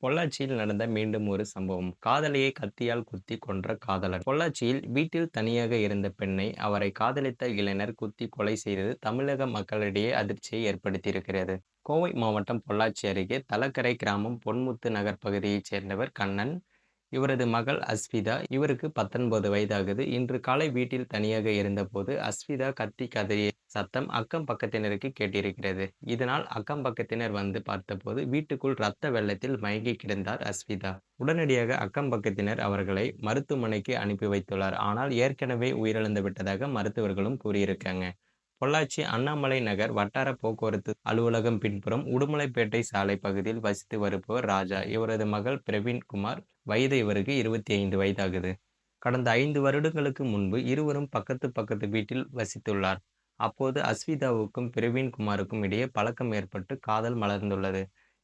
பொள்ளாச்சியில் நடந்த மீண்டும் ஒரு சம்பவம். காதலியை கத்தியால் குத்தி கொன்ற காதலர். பொள்ளாச்சியில் வீட்டில் தனியாக இருந்த பெண்ணை அவரை காதலித்த இளைஞர் குத்தி கொலை செய்தது தமிழக மக்களிடையே அதிர்ச்சியை ஏற்படுத்தியிருக்கிறது. கோவை மாவட்டம் பொள்ளாச்சி அருகே தலக்கரை கிராமம் பொன்முத்து நகர் பகுதியைச் சேர்ந்தவர் கண்ணன். இவரது மகள் அஸ்விதா. இவருக்கு 19 வயதாகுது. இன்று காலை வீட்டில் தனியாக இருந்தபோது அஸ்விதா கத்தி கதறிய சத்தம் அக்கம் பக்கத்தினருக்கு கேட்டிருக்கிறது. இதனால் அக்கம் பக்கத்தினர் வந்து பார்த்தபோது வீட்டுக்குள் ரத்த வெள்ளத்தில் மயங்கி கிடந்தார் அஸ்விதா. உடனடியாக அக்கம் பக்கத்தினர் அவர்களை மருத்துவமனைக்கு அனுப்பி வைத்துள்ளார். ஆனால் ஏற்கனவே உயிரிழந்து விட்டதாக மருத்துவர்களும் கூறியிருக்காங்க. பொள்ளாச்சி அண்ணாமலை நகர் வட்டார போக்குவரத்து அலுவலகம் பின்புறம் உடுமலைப்பேட்டை சாலை பகுதியில் வசித்து வருபவர் ராஜா. இவரது மகள் பிரவீன்குமார். வயது இவருக்கு 25 வயதாகுது. கடந்த 5 வருடங்களுக்கு முன்பு இருவரும் பக்கத்து பக்கத்து வீட்டில் வசித்துள்ளார். அப்போது அஸ்விதாவுக்கும் பிரவீன்குமாருக்கும் இடையே பழக்கம் ஏற்பட்டு காதல் மலர்ந்துள்ளது.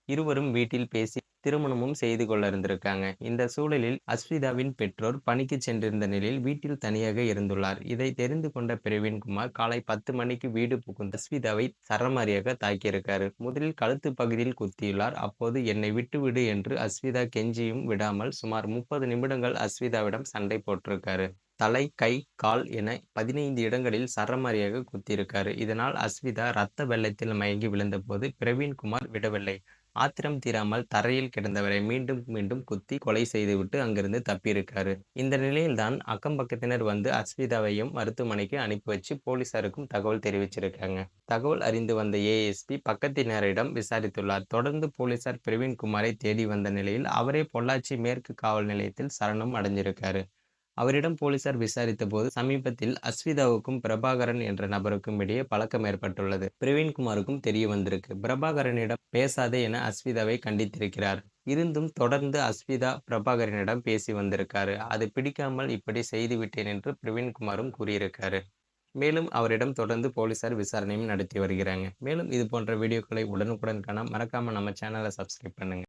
இருவரும் வீட்டில் பேசி திருமணமும் செய்து கொள்ள இருந்திருக்காங்க. இந்த சூழலில் அஸ்விதாவின் பெற்றோர் பணிக்கு சென்றிருந்த நிலையில் வீட்டில் தனியாக இருந்துள்ளார். இதை தெரிந்து கொண்ட பிரவீன்குமார் காலை 10 மணிக்கு வீடு புகுந்த அஸ்விதாவை சரமாரியாக தாக்கியிருக்காரு. முதலில் கழுத்து பகுதியில் குத்தியுள்ளார். அப்போது என்னை விட்டுவிடு என்று அஸ்விதா கெஞ்சியும் விடாமல் சுமார் 30 நிமிடங்கள் அஸ்விதாவிடம் சண்டை போட்டிருக்காரு. தலை, கை, கால் என 15 இடங்களில் சரமாரியாக குத்தியிருக்காரு. இதனால் அஸ்விதா ரத்த வெள்ளத்தில் மயங்கி விழுந்தபோது பிரவீன்குமார் விடவில்லை. ஆத்திரம் தீராமல் தரையில் கிடந்தவரை மீண்டும் மீண்டும் குத்தி கொலை செய்துவிட்டு அங்கிருந்து தப்பியிருக்காரு. இந்த நிலையில்தான் அக்கம் பக்கத்தினர் வந்து அஸ்விதாவையும் மருத்துவமனைக்கு அனுப்பி வச்சு போலீசாருக்கும் தகவல் தெரிவிச்சிருக்காங்க. தகவல் அறிந்து வந்த ஏஎஸ்பி பக்கத்தினரிடம் விசாரித்துள்ளார். தொடர்ந்து போலீசார் பிரவீன்குமாரை தேடி வந்த நிலையில் அவரே பொள்ளாச்சி மேற்கு காவல் நிலையத்தில் சரணம் அடைஞ்சிருக்காரு. அவரிடம் போலீசார் விசாரித்தபோது சமீபத்தில் அஸ்விதாவுக்கும் பிரபாகரன் என்ற நபருக்கும் இடையே பழக்கம் ஏற்பட்டுள்ளது. பிரவீன்குமாருக்கும் தெரிய வந்திருக்கு. பிரபாகரனிடம் பேசாதே என அஸ்விதாவை கண்டித்திருக்கிறார். இருந்தும் தொடர்ந்து அஸ்விதா பிரபாகரனிடம் பேசி வந்திருக்காரு. அது பிடிக்காமல் இப்படி செய்துவிட்டேன் என்று பிரவீன்குமாரும் கூறியிருக்காரு. மேலும் அவரிடம் தொடர்ந்து போலீசார் விசாரணையும் நடத்தி வருகிறாங்க. மேலும் இது போன்ற வீடியோக்களை உடனுக்குடன் காண மறக்காம நம்ம சேனலை சப்ஸ்கிரைப் பண்ணுங்க.